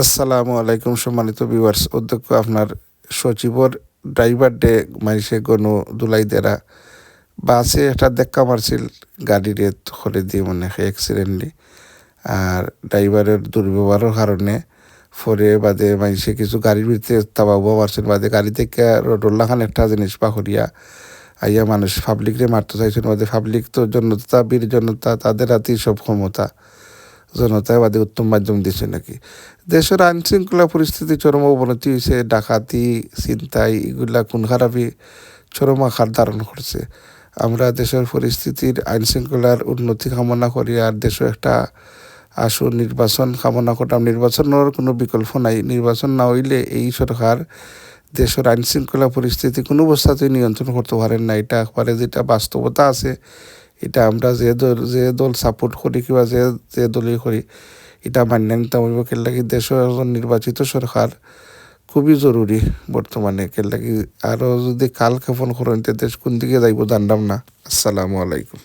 আসসালামু আলাইকুম সম্মানিত ভিউয়ার্স। অধ্যক্ষ আপনার সচিবর ড্রাইভার ডে মাইসে গনু দুলাই দেরা বাসে একটা ধাক্কা মারছিল গাড়িরে করে দিয়ে মনে হয় অ্যাক্সিডেন্টলি। আর ড্রাইভারের দুর্ব্যবহারের কারণে পরে বাদে মাইসে কিছু গাড়ির ভিতরে তাবাবো মারছিল বাদে গাড়ি থেকে রোল্লাখান একটা জিনিস পাহরিয়া আইয়া মানুষ পাবলিকরে মারতে চাইছিল বাদে পাবলিক তো জনতা বীর জনতা তাদের হাতেই সব ক্ষমতা জনতাবাদী উত্তম মাধ্যম দিচ্ছে নাকি। দেশের আইন শৃঙ্খলা পরিস্থিতি চরম অবনতি হয়েছে, ডাকাতি ছিনতাই এগুলা খুন খারাপি চরম আকার ধারণ করছে। আমরা দেশের পরিস্থিতির আইন শৃঙ্খলার উন্নতি কামনা করি আর দেশে একটা আসু নির্বাচন কামনা করতাম। নির্বাচনের কোনো বিকল্প নাই। নির্বাচন না হইলে এই সরকার দেশের আইন শৃঙ্খলা পরিস্থিতি কোনো অবস্থাতেই নিয়ন্ত্রণ করতে পারেন না। এটা একবারে যেটা বাস্তবতা আছে, এটা আমরা যে দল সাপোর্ট করি কিংবা যে দলই করি এটা মান্য নিতে হইব। কেন লাগি দেশের একজন নির্বাচিত সরকার খুবই জরুরি বর্তমানে। কেন লাগি আরও যদি কাল ক্ষেপণ করেন দেশ কোন দিকে যাইব জানলাম না। আসসালামু আলাইকুম।